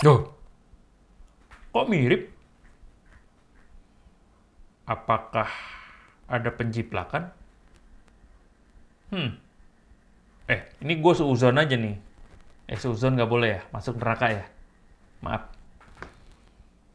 Loh, kok mirip? Apakah ada penjiplakan? Ini gue seuzon aja nih. Seuzon nggak boleh ya? Masuk neraka ya? Maaf.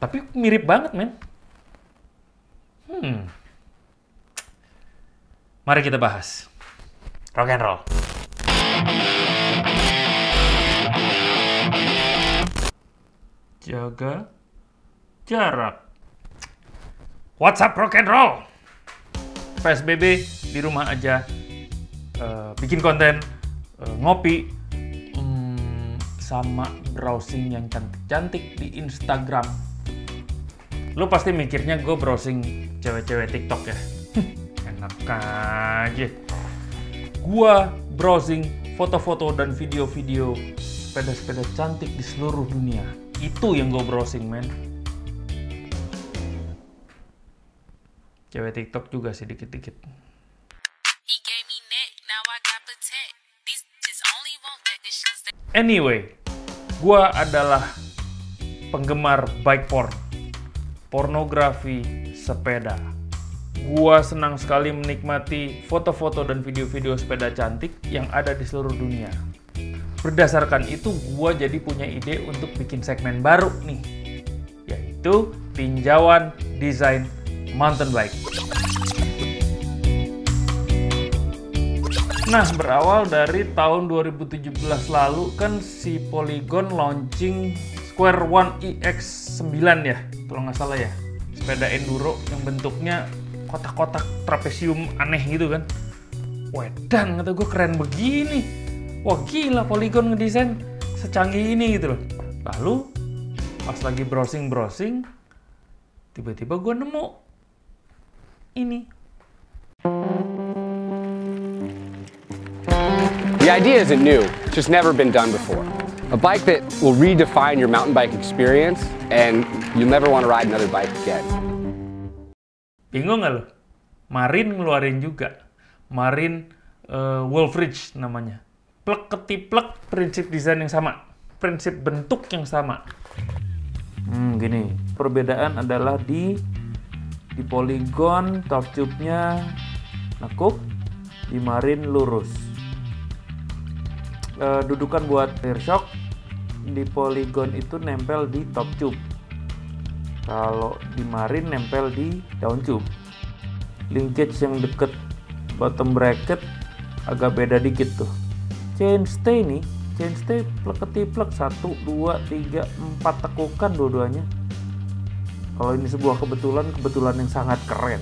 Tapi mirip banget, men. Mari kita bahas. Rock and roll. Jaga jarak. What's up, rock and roll? PSBB di rumah aja. Bikin konten, ngopi, sama browsing yang cantik-cantik di Instagram. Lo pasti mikirnya gue browsing cewek-cewek TikTok ya? Enak aja. Gue browsing foto-foto dan video-video sepeda-sepeda cantik di seluruh dunia. Itu yang gue browsing, men. Cewek TikTok juga sih dikit-dikit. Anyway, gue adalah penggemar bike porn, pornografi sepeda. Gue senang sekali menikmati foto-foto dan video-video sepeda cantik yang ada di seluruh dunia. Berdasarkan itu, gue jadi punya ide untuk bikin segmen baru nih, yaitu tinjauan desain mountain bike. Nah, berawal dari tahun 2017 lalu kan si Polygon launching Square One EX9 ya, kalau nggak salah ya. Sepeda enduro yang bentuknya kotak-kotak trapesium aneh gitu kan. Wedan, kata gue, keren begini. Wah gila, Polygon ngedesain secanggih ini gitu loh. Lalu pas lagi browsing-browsing, tiba-tiba gue nemu ini. The idea isn't new, just never been done before. A bike that will redefine your mountain bike experience and you'll never want to ride another bike again. Bingung nggak lo? Marin ngeluarin juga. Marin Wolfridge namanya. Plek ketiplek, prinsip desain yang sama. Prinsip bentuk yang sama. Gini, perbedaan adalah di Polygon top tube-nya nekuk, di Marin lurus. Dudukan buat rear shock di Polygon itu nempel di top tube. Kalau di Marin nempel di down tube. Linkage yang deket bottom bracket agak beda dikit tuh. Chainstay nih, chainstay plek-ketiplek 1, 2, 3, 4 tekukan dua-duanya. Kalau ini sebuah kebetulan yang sangat keren.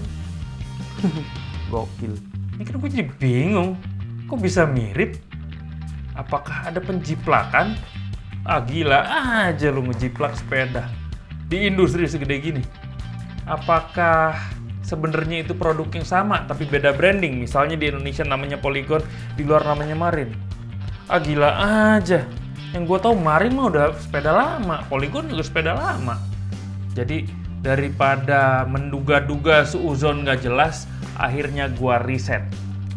Gokil. Ini kan gue jadi bingung, kok bisa mirip? Apakah ada penjiplakan? Gila aja lu ngejiplak sepeda di industri segede gini. Apakah sebenarnya itu produk yang sama tapi beda branding? Misalnya di Indonesia namanya Polygon, di luar namanya Marin. Gila aja. Yang gue tahu Marin mah udah sepeda lama, Polygon juga sepeda lama. Jadi daripada menduga-duga seuzon nggak jelas, akhirnya gue riset.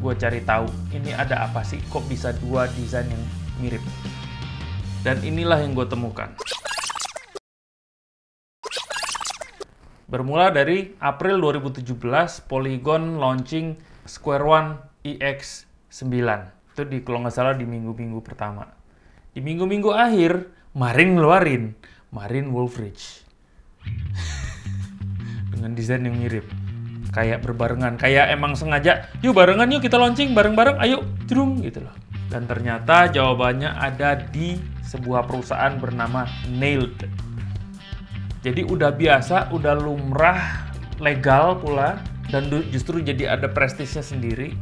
Gue cari tahu ini ada apa sih, kok bisa dua desain yang mirip. Dan inilah yang gue temukan. Bermula dari April 2017, Polygon launching Square One EX9. Itu kalau nggak salah di minggu-minggu pertama. Di minggu-minggu akhir, Marin ngeluarin Marin Wolfridge. Dengan desain yang mirip. Kayak berbarengan, kayak emang sengaja, yuk barengan yuk kita launching bareng-bareng, ayo, jerung gitu loh. Dan ternyata jawabannya ada di sebuah perusahaan bernama Nailed. Jadi udah biasa, udah lumrah, legal pula, dan justru jadi ada prestisnya sendiri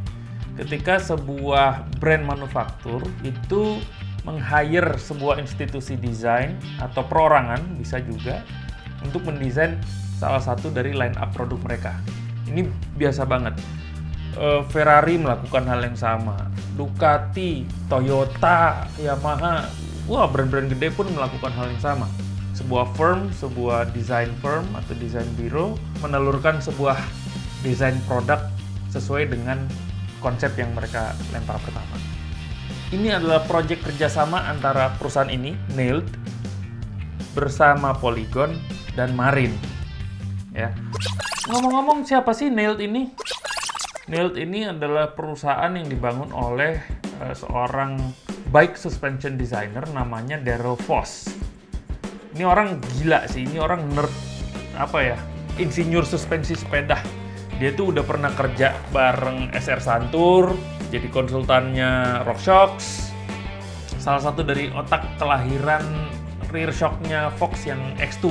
ketika sebuah brand manufaktur itu meng-hire sebuah institusi desain atau perorangan, bisa juga, untuk mendesain salah satu dari line up produk mereka. Ini biasa banget. Ferrari melakukan hal yang sama. Ducati, Toyota, Yamaha, brand-brand gede pun melakukan hal yang sama. Sebuah firm, sebuah design firm atau design bureau menelurkan sebuah desain produk sesuai dengan konsep yang mereka lempar pertama. Ini adalah proyek kerjasama antara perusahaan ini, Nailed, bersama Polygon dan Marin. Ya. Ngomong-ngomong, siapa sih Nailed ini? Nailed ini adalah perusahaan yang dibangun oleh seorang bike suspension designer namanya Daryl Voss. Ini orang gila sih, ini orang nerd, insinyur suspensi sepeda. Dia tuh udah pernah kerja bareng SR Santur, jadi konsultannya RockShox. Salah satu dari otak kelahiran rear shock-nya Fox yang X2,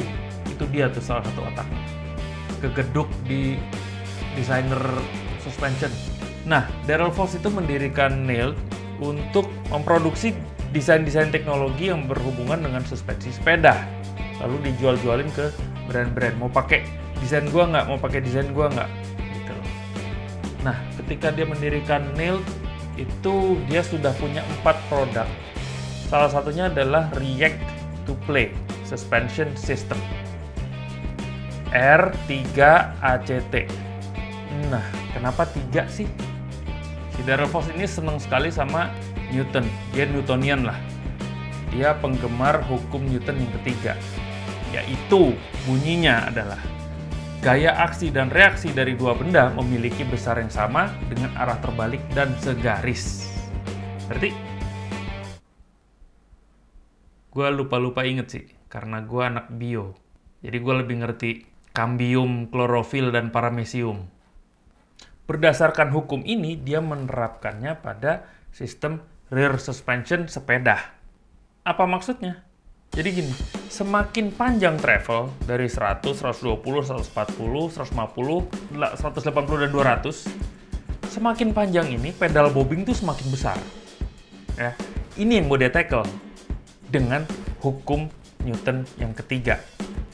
itu dia tuh salah satu otaknya. Kegeduk di desainer suspension. Nah, Daryl Voss itu mendirikan Nailed untuk memproduksi desain-desain teknologi yang berhubungan dengan suspensi sepeda. Lalu dijual-jualin ke brand-brand. Mau pakai desain gua nggak? Mau pakai desain gua nggak? Gitu loh. Nah, ketika dia mendirikan Nailed, itu dia sudah punya 4 produk. Salah satunya adalah React to Play Suspension System. R3ACT. Nah, kenapa 3 sih? Si Daryl Voss ini seneng sekali sama Newton. Dia Newtonian lah. Dia penggemar hukum Newton yang ketiga. Yaitu bunyinya adalah gaya aksi dan reaksi dari dua benda memiliki besar yang sama dengan arah terbalik dan segaris. Berarti gue lupa-lupa inget sih, karena gue anak bio. Jadi gue lebih ngerti kambium, klorofil, dan paramecium. Berdasarkan hukum ini, dia menerapkannya pada sistem rear suspension sepeda. Apa maksudnya? Jadi gini, semakin panjang travel dari 100, 120, 140, 150, 180, dan 200, semakin panjang ini pedal bobbing tuh semakin besar. Ya, ini yang mau dia tackle dengan hukum Newton yang ketiga.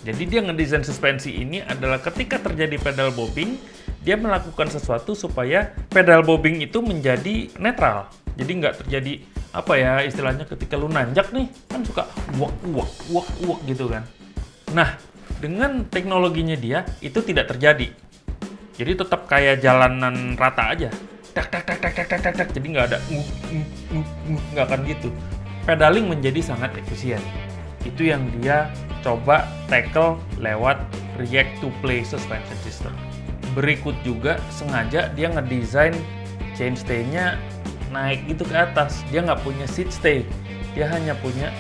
Jadi dia ngedesain suspensi ini adalah ketika terjadi pedal bobbing, dia melakukan sesuatu supaya pedal bobbing itu menjadi netral. Jadi nggak terjadi istilahnya ketika lu nanjak nih, kan suka uak gitu kan. Nah, dengan teknologinya dia, itu tidak terjadi. Jadi tetap kayak jalanan rata aja. Tak. Jadi nggak ada nggak akan gitu. Pedaling menjadi sangat efisien. Itu yang dia coba tackle lewat React to Play Suspension System. Berikut juga sengaja dia ngedesain chainstay-nya naik gitu ke atas. Dia nggak punya seat stay, dia hanya punya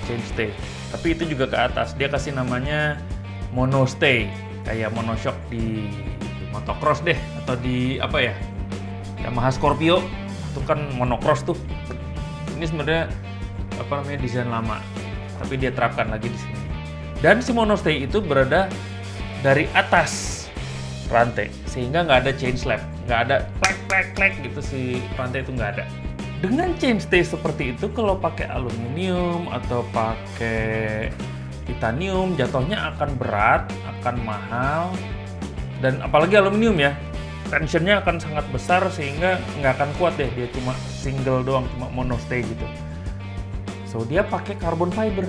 chainstay. Tapi itu juga ke atas. Dia kasih namanya monostay, kayak monoshock di motocross deh, atau di Yamaha Scorpio itu kan monocross tuh. Ini sebenarnya desain lama, tapi dia terapkan lagi di sini. Dan si monostay itu berada dari atas rantai, sehingga nggak ada chain slap, nggak ada klek gitu, si rantai itu nggak ada. Dengan chainstay seperti itu, kalau pakai aluminium atau pakai titanium, jatuhnya akan berat, akan mahal, dan apalagi aluminium ya, tensionnya akan sangat besar sehingga nggak akan kuat deh. Dia cuma single doang, cuma monostay gitu. So dia pakai carbon fiber.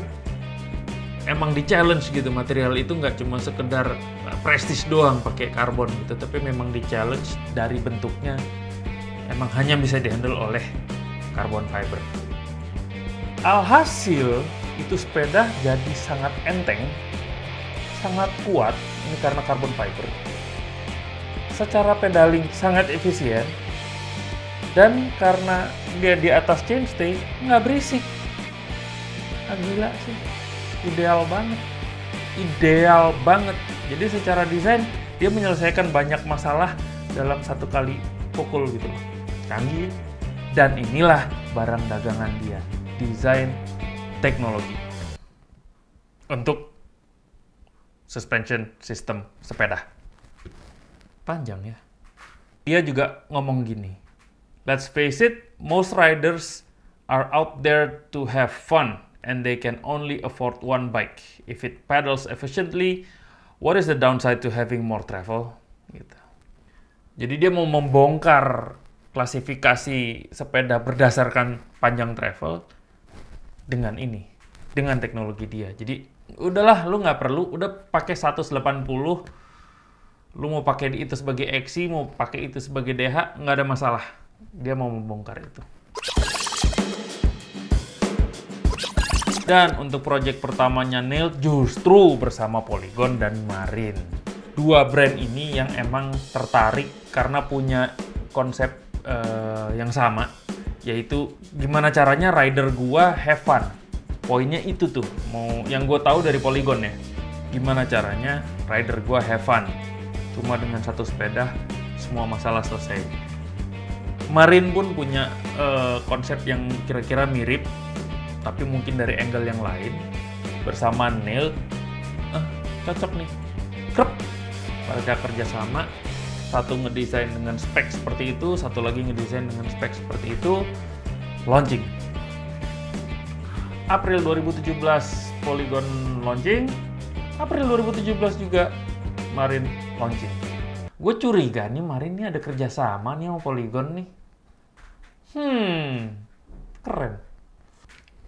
Emang di challenge gitu, material itu nggak cuma sekedar prestis doang pakai karbon gitu, tapi memang di challenge dari bentuknya emang hanya bisa dihandle oleh carbon fiber. Alhasil itu sepeda jadi sangat enteng, sangat kuat, ini karena carbon fiber. Secara pedaling sangat efisien, dan karena dia di atas chainstay nggak berisik. Gila sih. Ideal banget. Jadi secara desain dia menyelesaikan banyak masalah dalam satu kali pukul gitu loh. Canggih. Dan inilah barang dagangan dia, desain teknologi untuk suspension system sepeda. Panjang ya. Dia juga ngomong gini, let's face it, most riders are out there to have fun, and they can only afford one bike. If it pedals efficiently, what is the downside to having more travel? Gitu. Jadi dia mau membongkar klasifikasi sepeda berdasarkan panjang travel dengan ini, dengan teknologi dia. Jadi udahlah, lu nggak perlu, udah pakai 180, lu mau pakai itu sebagai XC, mau pakai itu sebagai DH, nggak ada masalah. Dia mau membongkar itu. Dan untuk project pertamanya Nail justru bersama Polygon dan Marin. Dua brand ini yang emang tertarik karena punya konsep yang sama, yaitu gimana caranya rider gua have fun. Poinnya itu tuh, mau yang gue tahu dari Polygon ya, gimana caranya rider gua have fun. Cuma dengan satu sepeda semua masalah selesai. Marin pun punya konsep yang kira-kira mirip, tapi mungkin dari angle yang lain. Bersama Nail, cocok nih. Krep. Mereka kerjasama, satu ngedesain dengan spek seperti itu, satu lagi ngedesain dengan spek seperti itu, launching. April 2017 Polygon launching, April 2017 juga Marin launching. Gue curiga nih Marin ini ada kerjasama nih sama Polygon nih. Keren.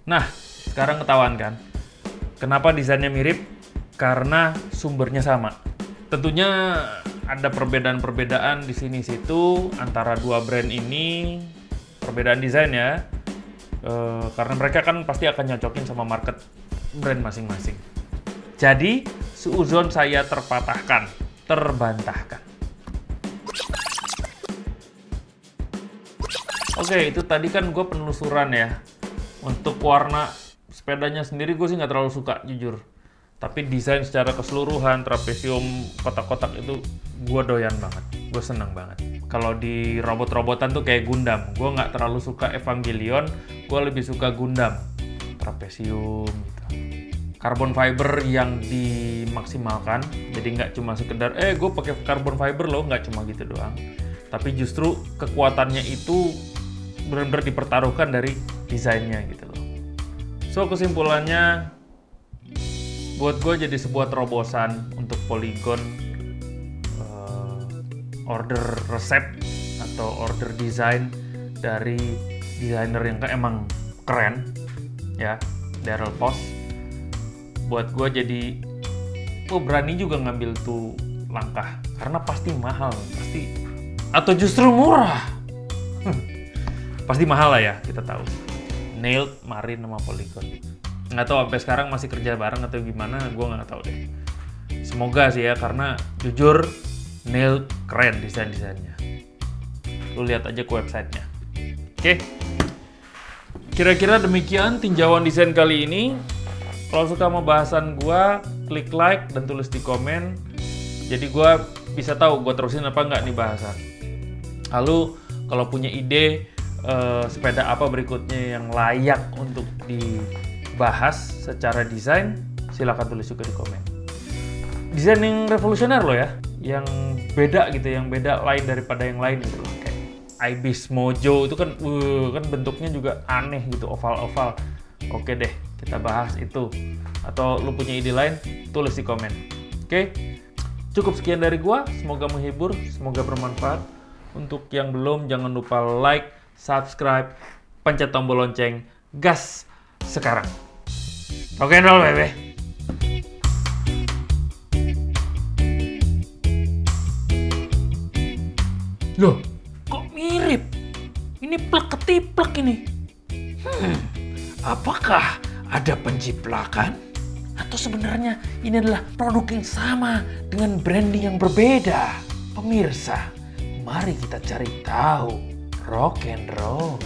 Nah, sekarang ketahuan kan, kenapa desainnya mirip? Karena sumbernya sama. Tentunya ada perbedaan-perbedaan di sini-situ antara dua brand ini, perbedaan desain ya. Karena mereka kan pasti akan nyocokin sama market brand masing-masing. Jadi, suuzon saya terbantahkan. Oke, itu tadi kan gue penelusuran ya. Untuk warna sepedanya sendiri gue sih nggak terlalu suka, jujur. Tapi desain secara keseluruhan, trapesium, kotak-kotak itu gue doyan banget. Gue seneng banget. Kalau di robot-robotan tuh kayak Gundam. Gue nggak terlalu suka Evangelion, gue lebih suka Gundam. Trapesium gitu. Carbon fiber yang dimaksimalkan. Jadi nggak cuma sekedar, gue pakai carbon fiber loh, nggak cuma gitu doang. Tapi justru kekuatannya itu benar-benar dipertaruhkan dari desainnya gitu loh. So kesimpulannya, buat gue jadi sebuah terobosan untuk Polygon order resep atau order desain dari desainer yang emang keren ya, Daryl Post. Buat gue jadi berani juga ngambil tuh langkah karena pasti mahal, pasti atau justru murah. Pasti mahal lah ya, kita tahu. Nail, Marin sama Polygon. Nggak tahu sampai sekarang masih kerja bareng atau gimana, gue nggak tahu deh. Semoga sih ya, karena jujur Nail keren desain-desainnya. Lu lihat aja ke websitenya. Oke. Kira-kira demikian tinjauan desain kali ini. Kalau suka sama bahasan gue, klik like dan tulis di komen. Jadi gue bisa tahu gue terusin apa nggak nih bahasan. Lalu kalau punya ide sepeda apa berikutnya yang layak untuk dibahas secara desain, silahkan tulis juga di komen. Desain yang revolusioner loh ya, yang beda gitu, yang beda lain daripada yang lain gitu loh. Kayak Ibis Mojo itu kan bentuknya juga aneh gitu, oval-oval. Oke deh, kita bahas itu. Atau lu punya ide lain, tulis di komen. Oke, cukup sekian dari gua. Semoga menghibur, semoga bermanfaat. Untuk yang belum, jangan lupa like, subscribe, pencet tombol lonceng, gas sekarang. Oke, roll baby. Loh, kok mirip? Ini plek ketiplek ini. Apakah ada penjiplakan? Atau sebenarnya ini adalah produk yang sama dengan branding yang berbeda? Pemirsa, mari kita cari tahu. Rock and roll.